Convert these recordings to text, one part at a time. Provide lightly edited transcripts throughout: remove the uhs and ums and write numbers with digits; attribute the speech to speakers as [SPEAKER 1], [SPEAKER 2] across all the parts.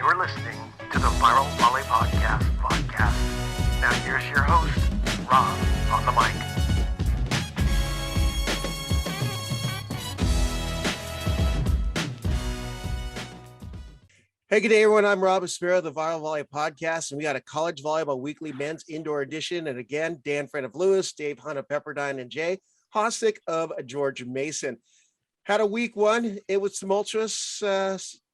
[SPEAKER 1] You're listening to the Viral Volley Podcast. Now here's your host, Rob, on the mic.
[SPEAKER 2] Hey, good day, everyone. I'm Rob Espero, the Viral Volley Podcast, and we got a College Volleyball Weekly men's indoor edition. And again, Dan Friend of Lewis, Dave Hunt of Pepperdine, and Jay Hosack of George Mason. Had a week one. It was tumultuous.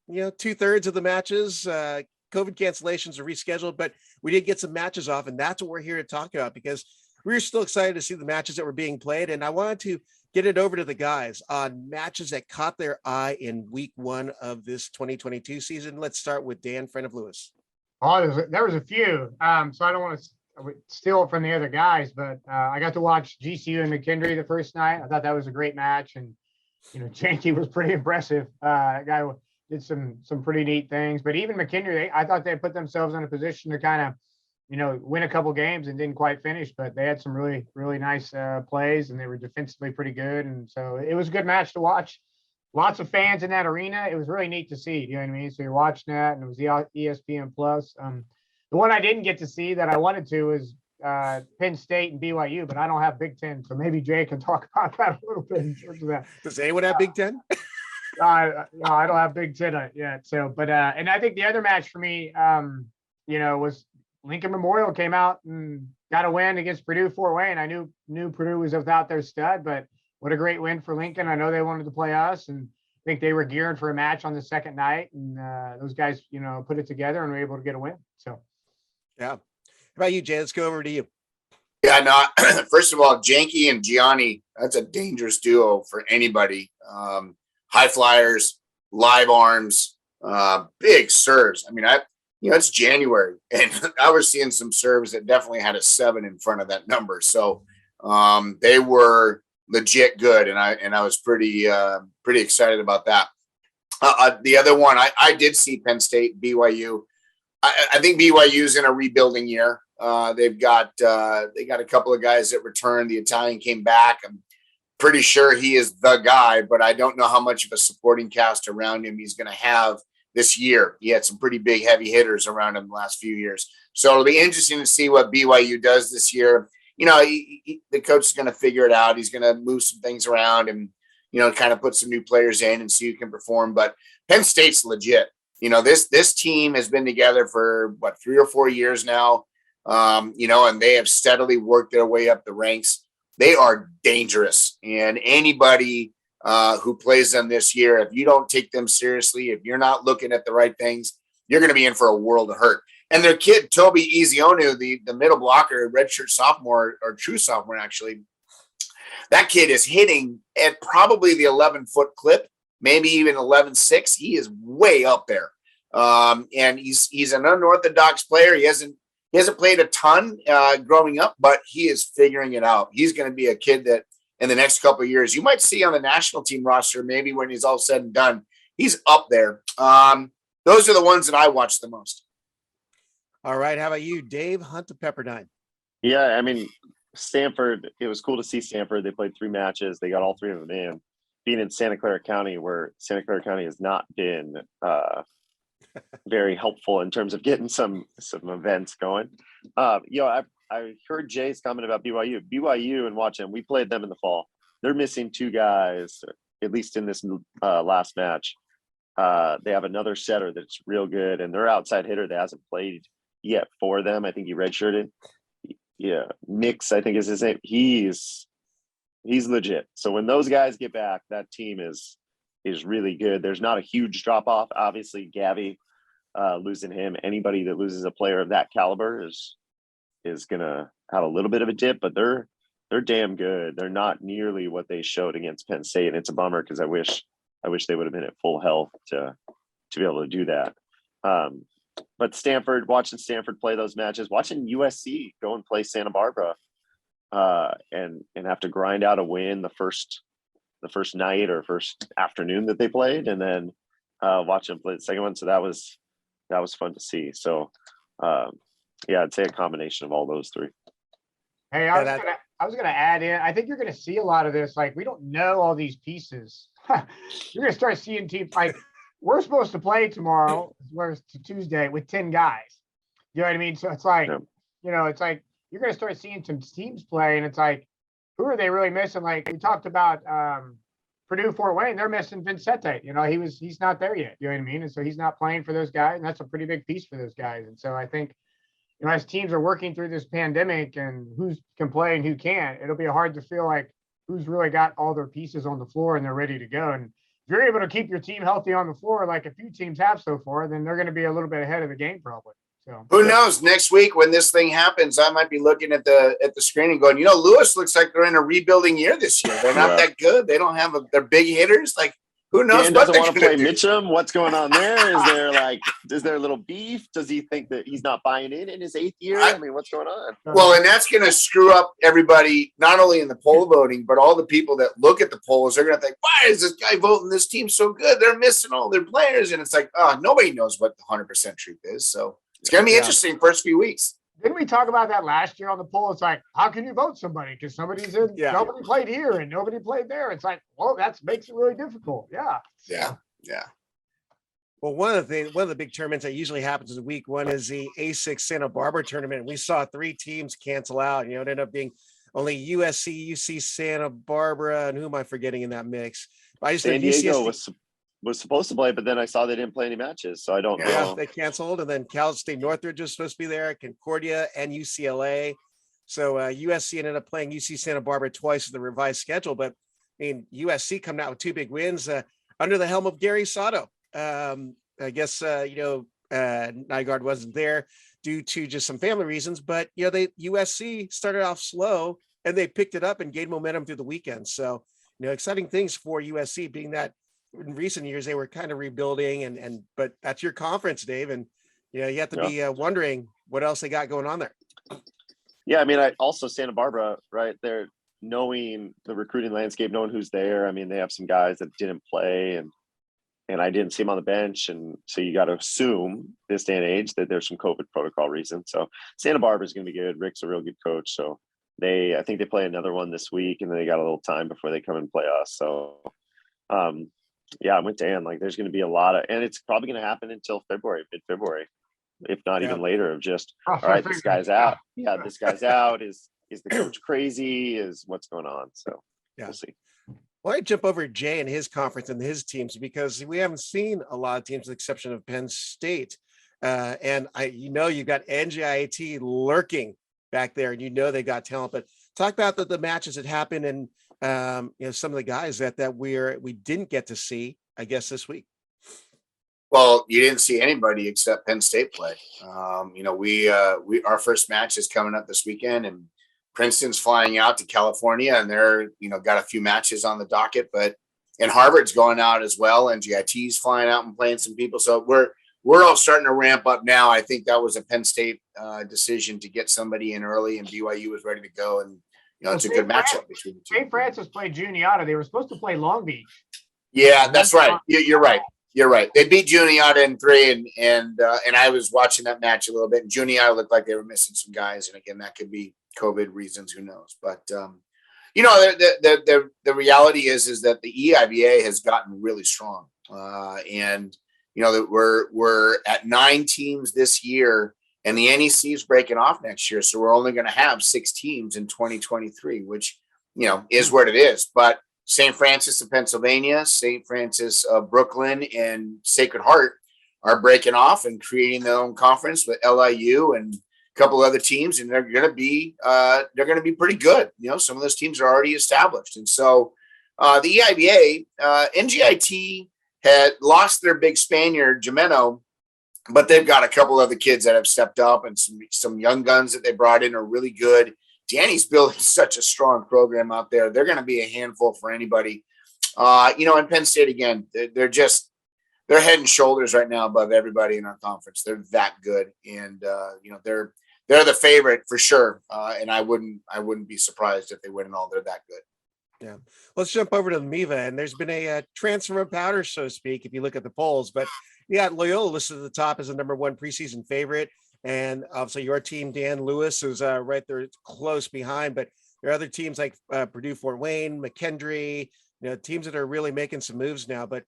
[SPEAKER 2] 2/3 of the matches, COVID cancellations are rescheduled, but we did get some matches off, and that's what we're here to talk about because we're still excited to see the matches that were being played. And I wanted to get it over to the guys on matches that caught their eye in week one of this 2022 season. Let's start with Dan, Friend of Lewis.
[SPEAKER 3] Oh, there was a few. So I don't want to steal it from the other guys, but I got to watch GCU and McKendree the first night. I thought that was a great match, and Yankee was pretty impressive. That guy did some pretty neat things. But even McKendree, I thought they put themselves in a position to kind of win a couple games and didn't quite finish, but they had some really, really nice plays, and they were defensively pretty good. And so it was a good match to watch. Lots of fans in that arena. It was really neat to see, you know what I mean? So you're watching that, and it was the ESPN Plus. The one I didn't get to see that I wanted to is Penn State and BYU, but I don't have Big Ten, so maybe Jay can talk about that a little bit in terms of that.
[SPEAKER 2] Does anyone have Big Ten?
[SPEAKER 3] No, I don't have Big Ten yet. So, but and I think the other match for me, was Lincoln Memorial came out and got a win against Purdue Fort Wayne. I knew Purdue was without their stud, but what a great win for Lincoln. I know they wanted to play us, and I think they were gearing for a match on the second night, and those guys, put it together and were able to get a win. So,
[SPEAKER 2] yeah. How about you, Jay? Let's go over to you.
[SPEAKER 4] Yeah, no. First of all, Yankee and Gianni, that's a dangerous duo for anybody. High flyers, live arms, big serves. I mean, it's January, and I was seeing some serves that definitely had a 7 in front of that number. So they were legit good, and I was pretty excited about that. The other one, I did see Penn State, BYU. I think BYU's in a rebuilding year. They got a couple of guys that returned. The Italian came back. I'm pretty sure he is the guy, but I don't know how much of a supporting cast around him he's going to have this year. He had some pretty big heavy hitters around him the last few years. So it'll be interesting to see what BYU does this year. The coach is going to figure it out. He's going to move some things around and, kind of put some new players in and see who can perform. But Penn State's legit. This team has been together for 3 or 4 years now. And they have steadily worked their way up the ranks. They are dangerous, and anybody who plays them this year, if you don't take them seriously, if you're not looking at the right things, you're going to be in for a world of hurt. And their kid, Toby Ezionu, the middle blocker, redshirt sophomore, or true sophomore, actually, that kid is hitting at probably the 11-foot clip, maybe even 11.6. He is way up there. And he's an unorthodox player. He hasn't played a ton growing up, but he is figuring it out. He's going to be a kid that in the next couple of years, you might see on the national team roster, maybe when he's all said and done. He's up there. Those are the ones that I watch the most.
[SPEAKER 2] All right. How about you, Dave Hunt of Pepperdine?
[SPEAKER 5] Yeah, I mean, Stanford, it was cool to see Stanford. They played 3 matches. They got all 3 of them in. Being in Santa Clara County, where Santa Clara County has not been very helpful in terms of getting some events going. I heard Jay's comment about BYU and watching. We played them in the fall. They're missing 2 guys, at least in this last match. They have another setter that's real good, and their outside hitter that hasn't played yet for them. I think he redshirted. Yeah, Nix, I think is his name. He's legit. So when those guys get back, that team is really good. There's not a huge drop off. Obviously, Gabby, losing him, anybody that loses a player of that caliber is gonna have a little bit of a dip, but they're damn good. They're not nearly what they showed against Penn State, and it's a bummer because I wish they would have been at full health to be able to do that. But watching Stanford play those matches, watching USC go and play Santa Barbara, and have to grind out a win the first night or first afternoon that they played, and then watch them play the second one. So that was fun to see. So I'd say a combination of all those 3.
[SPEAKER 3] Hey, I was gonna add in. I think you're gonna see a lot of this. Like, we don't know all these pieces. You're gonna start seeing teams like we're supposed to play tomorrow. whereas to Tuesday with 10 guys. You know what I mean? So it's like, it's like you're going to start seeing some teams play, and it's like, who are they really missing? Like we talked about Purdue Fort Wayne, they're missing Vincente. He's not there yet. You know what I mean? And so he's not playing for those guys, and that's a pretty big piece for those guys. And so I think, as teams are working through this pandemic and who can play and who can't, it'll be hard to feel like who's really got all their pieces on the floor and they're ready to go. And if you're able to keep your team healthy on the floor, like a few teams have so far, then they're going to be a little bit ahead of the game probably. So
[SPEAKER 4] who knows? Next week when this thing happens, I might be looking at the screen and going, Lewis looks like they're in a rebuilding year this year. They're not that good. They don't have their big hitters. Like, who knows?
[SPEAKER 5] Dan doesn't want to play Mitchum. What's going on there? Is there a little beef? Does he think that he's not buying in his 8th year? I mean, what's going on?
[SPEAKER 4] Well, and that's going to screw up everybody, not only in the poll voting, but all the people that look at the polls. They're going to think, why is this guy voting this team so good? They're missing all their players. And it's like, nobody knows what the 100% truth is. So it's going to be interesting first few weeks.
[SPEAKER 3] Didn't we talk about that last year on the poll? It's like, how can you vote somebody? Because nobody played here and nobody played there. It's like, well, that makes it really difficult. Yeah.
[SPEAKER 2] Well, one of the big tournaments that usually happens in week one is the A6 Santa Barbara tournament. We saw 3 teams cancel out. It ended up being only USC, UC Santa Barbara, and who am I forgetting in that mix?
[SPEAKER 5] San Diego was supposed to play, but then I saw they didn't play any matches, so I don't know.
[SPEAKER 2] Yeah, they canceled, and then Cal State Northridge was supposed to be there, Concordia and UCLA. So USC ended up playing UC Santa Barbara twice in the revised schedule, but USC coming out with 2 big wins under the helm of Gary Sato. I guess Nygaard wasn't there due to just some family reasons, but USC started off slow and they picked it up and gained momentum through the weekend. So exciting things for USC, being that in recent years they were kind of rebuilding, but that's your conference, Dave, and you have to be wondering what else they got going on there.
[SPEAKER 5] Yeah, I mean, also Santa Barbara, right? They're knowing the recruiting landscape, knowing who's there. I mean, they have some guys that didn't play, and I didn't see them on the bench, and so you got to assume this day and age that there's some COVID protocol reasons. So Santa Barbara is going to be good. Rick's a real good coach, so I think they play another one this week, and then they got a little time before they come and play us. So, yeah, I'm with Dan. Like, there's going to be a lot of, and it's probably going to happen until mid-February, if not even later. Of just, all right, this guy's out. Yeah, this guy's out. Is the coach crazy? Is what's going on? So we'll see.
[SPEAKER 2] Well, I jump over to Jay and his conference and his teams, because we haven't seen a lot of teams, with the exception of Penn State. And you got NJIT lurking back there, and they got talent. But talk about the matches that happened, and some of the guys that we didn't get to see, I guess, this week.
[SPEAKER 4] Well, you didn't see anybody except Penn State play. Our first match is coming up this weekend, and Princeton's flying out to California, and they're got a few matches on the docket, and Harvard's going out as well, and GIT's flying out and playing some people. So we're all starting to ramp up now. I think that was a Penn State decision to get somebody in early, and BYU was ready to go, and it's a good matchup between the two.
[SPEAKER 3] St. Francis played Juniata. They were supposed to play Long Beach.
[SPEAKER 4] Yeah, that's right. You're right. You're right. They beat Juniata in 3, and I was watching that match a little bit, and Juniata looked like they were missing some guys, and again, that could be COVID reasons, who knows? But the reality is that the EIVA has gotten really strong, and that we're at 9 teams this year, and the NEC is breaking off next year, so we're only going to have 6 teams in 2023, which is what it is. But St. Francis of Pennsylvania, St. Francis of Brooklyn, and Sacred Heart are breaking off and creating their own conference with LIU and couple other teams, and they're going to be pretty good. Some of those teams are already established, and so the EIVA, NGIT had lost their big Spaniard Jimeno, but they've got a couple other kids that have stepped up, and some young guns that they brought in are really good. Danny's building such a strong program out there. They're going to be a handful for anybody. And Penn State, again, they're head and shoulders right now above everybody in our conference. They're that good, and they're the favorite for sure. And I wouldn't be surprised if they win it all. They're that good.
[SPEAKER 2] Yeah. Let's jump over to the MIVA, and there's been a transfer of powder, so to speak, if you look at the polls. But Loyola listed at the top as the number 1 preseason favorite. And obviously your team, Dan Lewis, is right there close behind. But there are other teams like Purdue Fort Wayne, McKendree, teams that are really making some moves now. But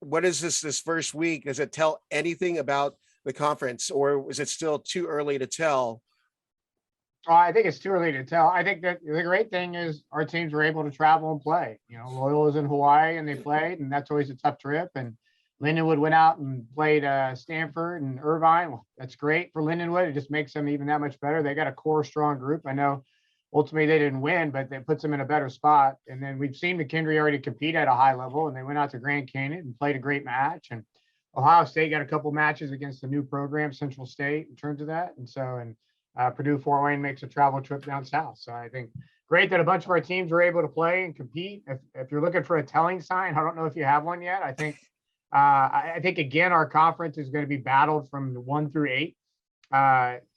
[SPEAKER 2] what is this first week? Does it tell anything about the conference, or is it still too early to tell?
[SPEAKER 3] I think it's too early to tell. I think that the great thing is our teams were able to travel and play. Loyola's in Hawaii and they played, and that's always a tough trip. And Lindenwood went out and played Stanford and Irvine. Well, that's great for Lindenwood. It just makes them even that much better. They got a core strong group. I know ultimately they didn't win, but it puts them in a better spot. And then we've seen McKendree already compete at a high level, and they went out to Grand Canyon and played a great match. And Ohio State got a couple matches against the new program, Central State, in terms of that. And Purdue Fort Wayne makes a travel trip down south. So I think great that a bunch of our teams were able to play and compete. If you're looking for a telling sign, I don't know if you have one yet. I think again, our conference is going to be battled from 1 through 8.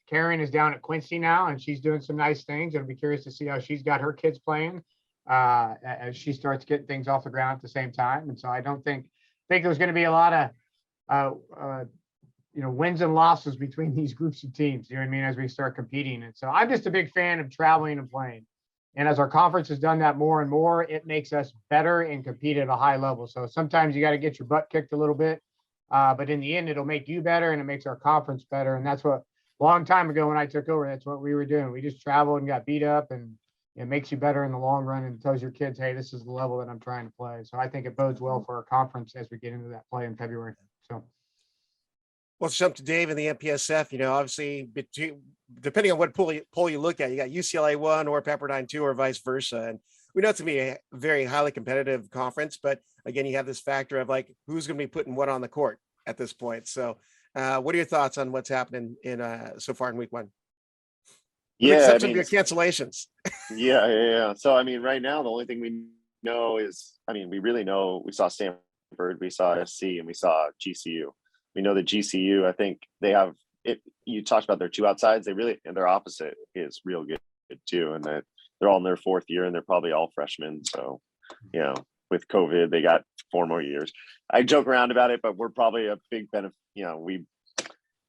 [SPEAKER 3] Karen is down at Quincy now, and she's doing some nice things. I'll be curious to see how she's got her kids playing as she starts getting things off the ground at the same time. And so I don't think there's going to be a lot of wins and losses between these groups of teams, as we start competing. And so I'm just a big fan of traveling and playing. And as our conference has done that more and more, it makes us better and compete at a high level. So sometimes you got to get your butt kicked a little bit, but in the end, it'll make you better and it makes our conference better. And that's what a long time ago when I took over, that's what we were doing. We just traveled and got beat up, and it makes you better in the long run and tells your kids, hey, this is the level that I'm trying to play. So I think it bodes well for our conference as we get into that play in February. So.
[SPEAKER 2] Well, let's jump to Dave in the MPSF. Obviously, depending on what poll you look at, you got UCLA 1 or Pepperdine 2 or vice versa. And we know it's going to be a very highly competitive conference. But again, you have this factor of like who's going to be putting what on the court at this point. So what are your thoughts on what's happening in so far in week 1?
[SPEAKER 5] Yeah,
[SPEAKER 2] some cancellations.
[SPEAKER 5] Yeah. So, right now, the only thing we know is, we really know we saw Stanford, we saw SC, and we saw GCU. We know that GCU, I think they have it. You talked about their 2 outsides. And their opposite is real good too. And that they're all in their 4th year and they're probably all freshmen. So, with COVID, they got 4 more years. I joke around about it, but we're probably a big benefit.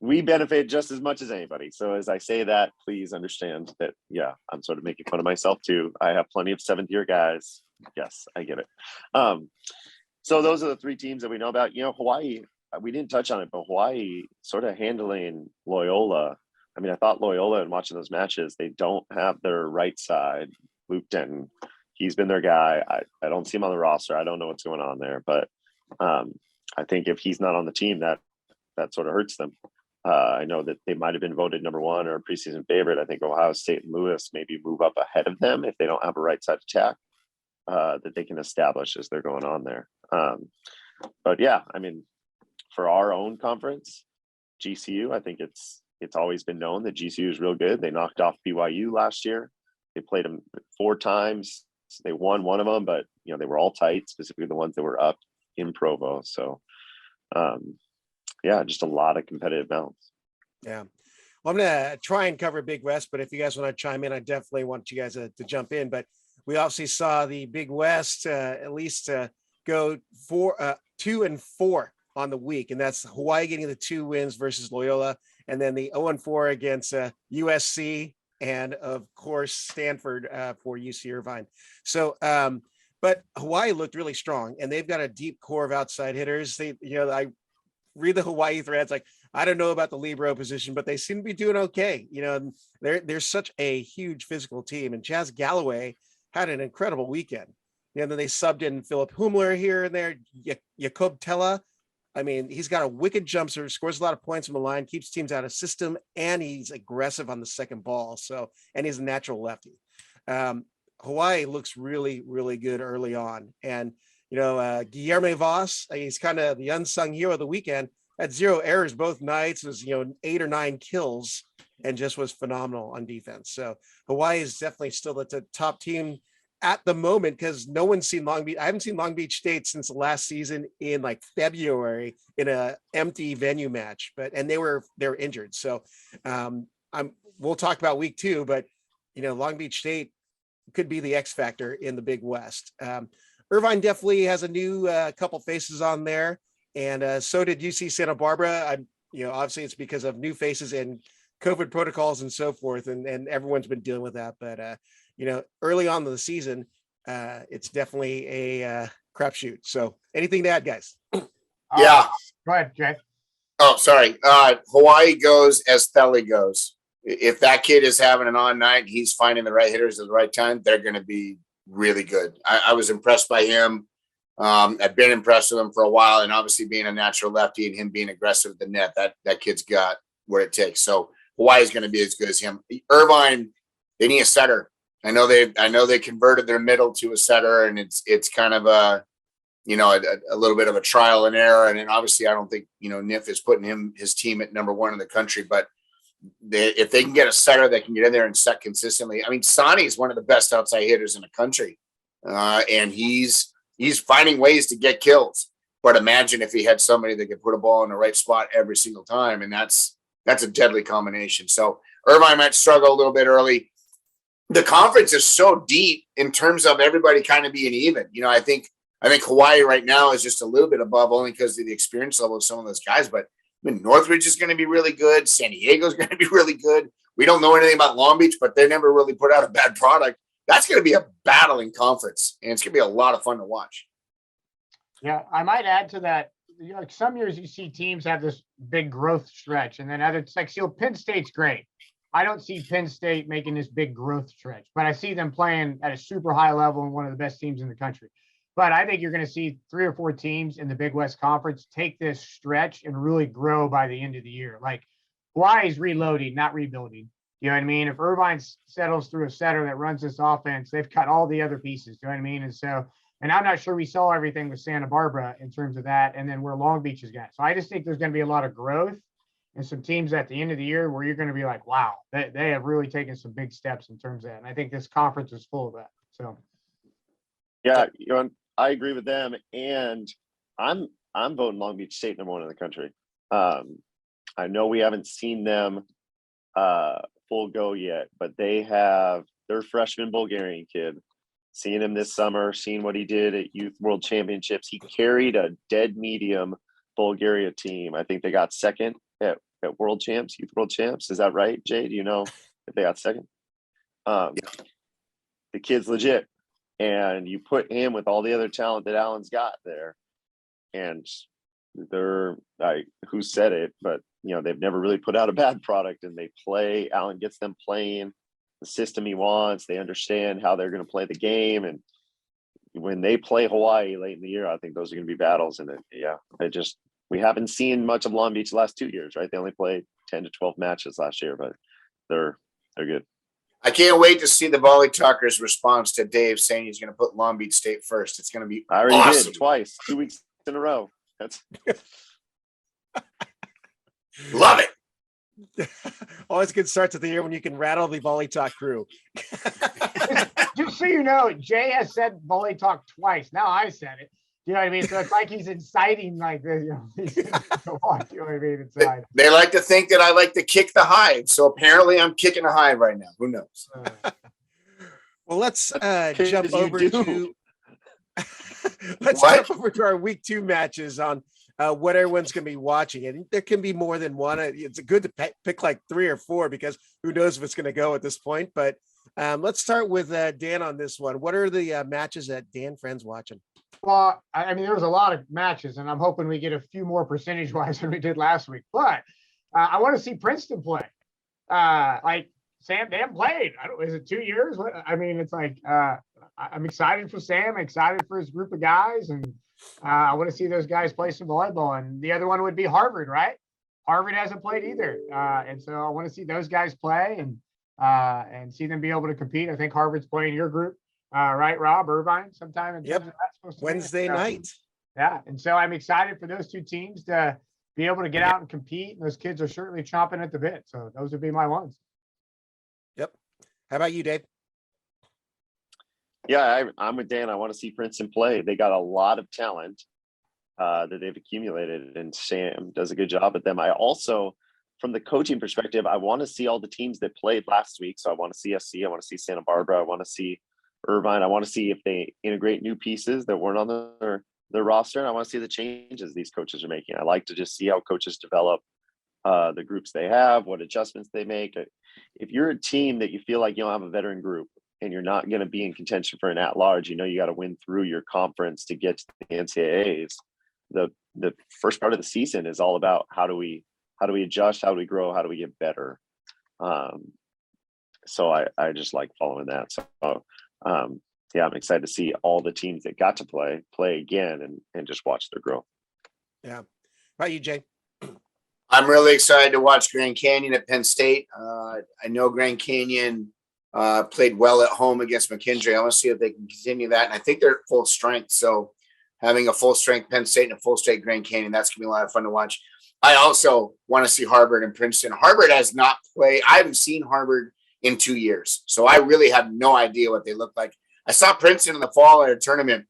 [SPEAKER 5] We benefit just as much as anybody. So as I say that, please understand that, I'm sort of making fun of myself too. I have plenty of 7th year guys. Yes, I get it. So those are the 3 teams that we know about. Hawaii, we didn't touch on it, but Hawaii sort of handling Loyola. I thought Loyola, and watching those matches, they don't have their right side, Luke Denton. He's been their guy. I don't see him on the roster. I don't know what's going on there, but I think if he's not on the team, that sort of hurts them. I know that they might have been voted number 1 or a preseason favorite. I think Ohio State and Lewis maybe move up ahead of them if they don't have a right side attack that they can establish as they're going on there. But yeah, for our own conference, GCU, I think it's always been known that GCU is real good. They knocked off BYU last year. They played them 4 times. They won 1 of them, but they were all tight, specifically the ones that were up in Provo. So, just a lot of competitive balance.
[SPEAKER 2] Yeah. Well, I'm going to try and cover Big West, but if you guys want to chime in, I definitely want you guys to jump in. But we obviously saw the Big West at least go 2-4 on the week, and that's Hawaii getting the 2 wins versus Loyola, and then the 0-4 against USC, and of course Stanford for UC Irvine. So, but Hawaii looked really strong, and they've got a deep core of outside hitters. I read the Hawaii threads, like I don't know about the libero position, but they seem to be doing okay. They're such a huge physical team, and Chaz Galloway had an incredible weekend. Then they subbed in Philip Humler here and there, Jakob Tella. He's got a wicked jump serve, scores a lot of points from the line, keeps teams out of system, and he's aggressive on the second ball. So, and he's a natural lefty. Hawaii looks really, really good early on. And, Guillermo Voss, he's kind of the unsung hero of the weekend, had 0 errors both nights, was, 8 or 9 kills, and just was phenomenal on defense. So Hawaii is definitely still the top team at the moment, because no one's seen Long Beach. I haven't seen Long Beach State since the last season in like February in a empty venue match, and they're injured. So we'll talk about week 2, but Long Beach State could be the X factor in the Big West. Irvine definitely has a new couple faces on there, and so did UC Santa Barbara. Obviously it's because of new faces and COVID protocols and so forth, and everyone's been dealing with that. But early on in the season, it's definitely a crapshoot. So anything to add, guys?
[SPEAKER 4] Yeah.
[SPEAKER 3] Go ahead, Jay.
[SPEAKER 4] Oh, sorry. Hawaii goes as Theli goes. If that kid is having an on night, he's finding the right hitters at the right time, they're going to be really good. I was impressed by him. I've been impressed with him for a while, and obviously being a natural lefty and him being aggressive at the net, that kid's got what it takes. So Hawaii is going to be as good as him. Irvine, they need a setter. I know they converted their middle to a setter, and it's kind of a little bit of a trial and error. And then obviously I don't think, Niff is putting his team at number one in the country, but if they can get a setter that can get in there and set consistently. I mean, Sonny is one of the best outside hitters in the country. And he's finding ways to get kills, but imagine if he had somebody that could put a ball in the right spot every single time. And that's a deadly combination. So Irvine might struggle a little bit early. The conference is so deep in terms of everybody kind of being even. I think Hawaii right now is just a little bit above only because of the experience level of some of those guys. But Northridge is going to be really good. San Diego is going to be really good. We don't know anything about Long Beach, but they never really put out a bad product. That's going to be a battling conference, and it's going to be a lot of fun to watch.
[SPEAKER 3] Yeah, I might add to that. Some years you see teams have this big growth stretch, and then others Penn State's great. I don't see Penn State making this big growth stretch, but I see them playing at a super high level and one of the best teams in the country. But I think you're going to see 3 or 4 teams in the Big West Conference take this stretch and really grow by the end of the year. Like Hawaii's reloading, not rebuilding. You know what I mean? If Irvine settles through a setter that runs this offense, they've cut all the other pieces. You know what I mean? And I'm not sure we saw everything with Santa Barbara in terms of that, and then where Long Beach is at. So I just think there's going to be a lot of growth and some teams at the end of the year where you're going to be like, wow, they have really taken some big steps in terms of that. And I think this conference is full of that. So,
[SPEAKER 5] yeah, I agree with them, and I'm voting Long Beach State number one in the country. I know we haven't seen them full go yet, but they have their freshman Bulgarian kid. Seeing him this summer, seeing what he did at Youth World Championships, he carried a dead medium Bulgaria team. I think they got second at World Champs, Youth World Champs. Is that right, Jay? Do you know if they got second? The kid's legit. And you put him with all the other talent that Allen's got there. And they're who said it, but they've never really put out a bad product, and they play. Allen gets them playing the system he wants. They understand how they're going to play the game. And when they play Hawaii late in the year, I think those are going to be battles. And we haven't seen much of Long Beach the last 2 years, right? They only played 10 to 12 matches last year, but they're good.
[SPEAKER 4] I can't wait to see the Volley Talkers' response to Dave saying he's going to put Long Beach State first. It's going to be
[SPEAKER 5] I already
[SPEAKER 4] awesome.
[SPEAKER 5] did twice, 2 weeks in a row. That's
[SPEAKER 4] love it.
[SPEAKER 2] Always good starts of the year when you can rattle the Volley Talk crew.
[SPEAKER 3] just so you know, Jay has said Volley Talk twice. Now I said it. You know what I mean? So it's like he's inciting like this. You know what I mean? Inside.
[SPEAKER 4] They like to think that I like to kick the hive. So apparently I'm kicking a hive right now. Who knows?
[SPEAKER 2] Well, let's jump over to our week 2 matches on what everyone's going to be watching. And there can be more than one. It's good to pick like 3 or 4 because who knows if it's going to go at this point. But let's start with Dan on this one. What are the matches that Dan Friend's watching?
[SPEAKER 3] Well, I mean, there was a lot of matches, and I'm hoping we get a few more percentage-wise than we did last week. But I want to see Princeton play. Sam played. Is it 2 years? I mean, it's like I'm excited for Sam. Excited for his group of guys, and I want to see those guys play some volleyball. And the other one would be Harvard, right? Harvard hasn't played either, and so I want to see those guys play and see them be able to compete. I think Harvard's playing your group. Right, Rob, Irvine, sometime in
[SPEAKER 2] yep. Wednesday night.
[SPEAKER 3] Yeah, and so I'm excited for those 2 teams to be able to get out and compete. And those kids are certainly chomping at the bit. So those would be my ones.
[SPEAKER 2] Yep. How about you, Dave?
[SPEAKER 5] Yeah, I'm with Dan. I want to see Princeton play. They got a lot of talent that they've accumulated, and Sam does a good job at them. I also, from the coaching perspective, I want to see all the teams that played last week. So I want to see SC. I want to see Santa Barbara. I want to see Irvine. I want to see if they integrate new pieces that weren't on their roster. And I want to see the changes these coaches are making. I like to just see how coaches develop the groups they have, what adjustments they make. If you're a team that you feel like you don't have a veteran group and you're not going to be in contention for an at-large, you got to win through your conference to get to the NCAAs. the first part of the season is all about how do we adjust, how do we grow, how do we get better. So I just like following that. So yeah, I'm excited to see all the teams that got to play again and just watch their growth.
[SPEAKER 2] Yeah. How about you, Jay?
[SPEAKER 4] I'm really excited to watch Grand Canyon at Penn State. I know Grand Canyon played well at home against McKendree. I want to see if they can continue that. And I think they're at full strength. So having a full strength Penn State and a full strength Grand Canyon, that's going to be a lot of fun to watch. I also want to see Harvard and Princeton. Harvard has not played. I haven't seen Harvard in 2 years. So I really have no idea what they look like. I saw Princeton in the fall at a tournament.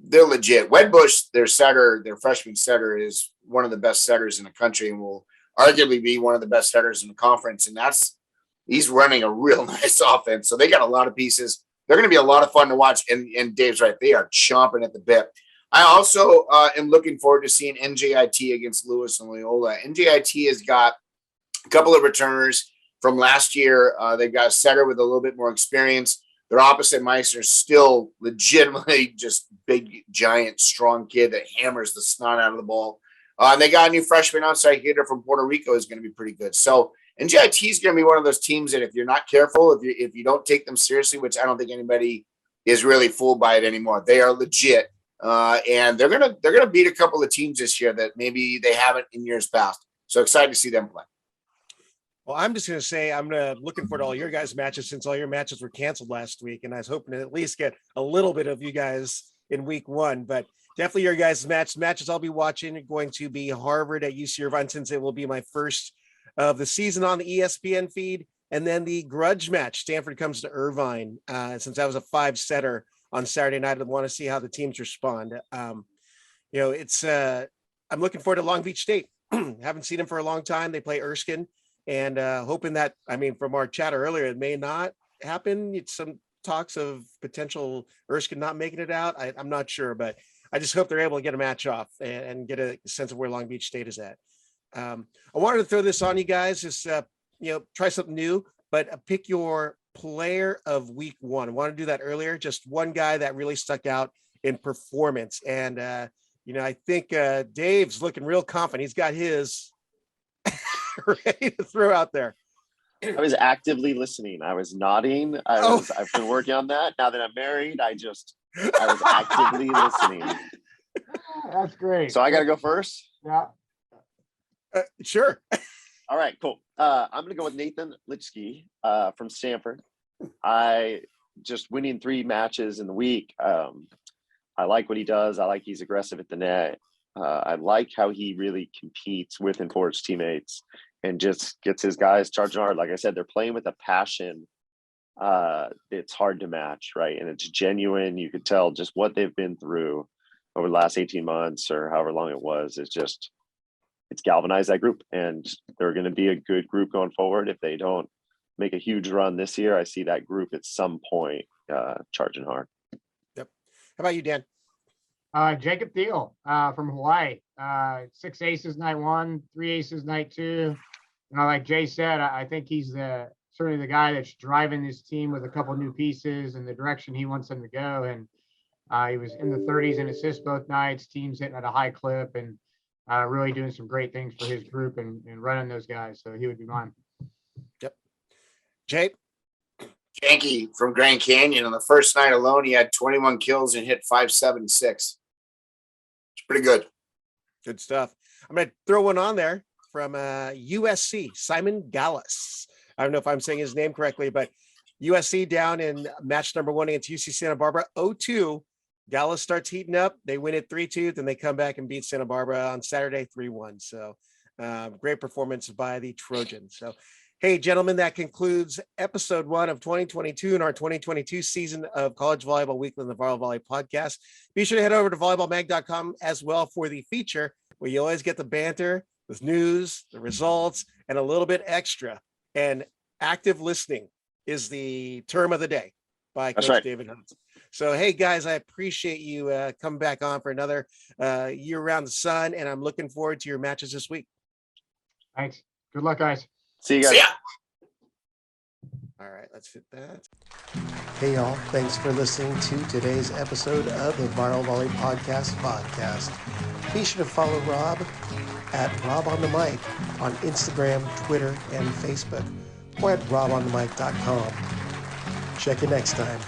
[SPEAKER 4] They're legit. Wedbush, their setter, their freshman setter, is one of the best setters in the country and will arguably be one of the best setters in the conference. And he's running a real nice offense. So they got a lot of pieces. They're going to be a lot of fun to watch. And Dave's right. They are chomping at the bit. I also am looking forward to seeing NJIT against Lewis and Loyola. NJIT has got a couple of returners from last year. They've got a setter with a little bit more experience. Their opposite Meister is still legitimately just big, giant, strong kid that hammers the snot out of the ball. And they got a new freshman outside hitter from Puerto Rico who's going to be pretty good. So NJIT is going to be one of those teams that if you're not careful, if you don't take them seriously, which I don't think anybody is really fooled by it anymore, they are legit. And they're gonna beat a couple of teams this year that maybe they haven't in years past. So excited to see them play.
[SPEAKER 2] Well, I'm just going to say I'm looking forward to all your guys' matches since all your matches were canceled last week, and I was hoping to at least get a little bit of you guys in week one. But definitely your guys' matches I'll be watching are going to be Harvard at UC Irvine, since it will be my first of the season on the ESPN feed, and then the grudge match. Stanford comes to Irvine, since I was a 5-setter on Saturday night. I want to see how the teams respond. It's I'm looking forward to Long Beach State. Haven't seen them for a long time. They play Erskine. And hoping that, from our chat earlier, it may not happen. It's some talks of potential Erskine not making it out. I'm not sure, but I just hope they're able to get a match off and get a sense of where Long Beach State is at. I wanted to throw this on you guys, just, try something new, but pick your player of week one. I want to do that earlier. Just one guy that really stuck out in performance. And, I think Dave's looking real confident. He's got his ready to throw out there.
[SPEAKER 5] I was actively listening. I was nodding. I've been working on that. Now that I'm married, I was actively listening.
[SPEAKER 3] That's great.
[SPEAKER 5] So I got to go first?
[SPEAKER 3] Yeah.
[SPEAKER 2] Sure.
[SPEAKER 5] All right, cool. I'm going to go with Nathan Lichke from Stanford. I just winning 3 matches in the week. I like what he does. I like he's aggressive at the net. I like how he really competes with and for his teammates and just gets his guys charging hard. Like I said, they're playing with a passion. It's hard to match, right? And it's genuine. You could tell just what they've been through over the last 18 months or however long it was. It's galvanized that group, and they're going to be a good group going forward. If they don't make a huge run this year, I see that group at some point charging hard. Yep.
[SPEAKER 2] How about you, Dan?
[SPEAKER 3] Jacob Thiel from Hawaii. 6 aces night 1, 3 aces night 2. Like Jay said, I think he's certainly the guy that's driving his team with a couple new pieces and the direction he wants them to go. And he was in the 30s in assists both nights. Teams hitting at a high clip and really doing some great things for his group and running those guys. So he would be mine.
[SPEAKER 2] Yep. Jay?
[SPEAKER 4] Yankee from Grand Canyon. On the first night alone, he had 21 kills and hit 576. It's pretty good.
[SPEAKER 2] Good stuff. I'm going to throw one on there from USC, Simon Gallus. I don't know if I'm saying his name correctly, but USC down in match number 1 against UC Santa Barbara, 0-2. Gallus starts heating up. They win it 3-2. Then they come back and beat Santa Barbara on Saturday 3-1. So great performance by the Trojans. So, hey, gentlemen, that concludes episode 1 of 2022 in our 2022 season of College Volleyball Weekly and the Viral Volley Podcast. Be sure to head over to volleyballmag.com as well for the feature where you always get the banter with news, the results, and a little bit extra. And active listening is the term of the day by Coach David Hunt. So, hey, guys, I appreciate you coming back on for another year around the sun, and I'm looking forward to your matches this week.
[SPEAKER 3] Thanks. Good luck, guys.
[SPEAKER 5] See you guys.
[SPEAKER 4] See ya.
[SPEAKER 2] All right, let's hit that. Hey, y'all. Thanks for listening to today's episode of the Viral Volley Podcast. Be sure to follow Rob at Rob on the Mic on Instagram, Twitter, and Facebook, or at robonthemic.com. Check you next time.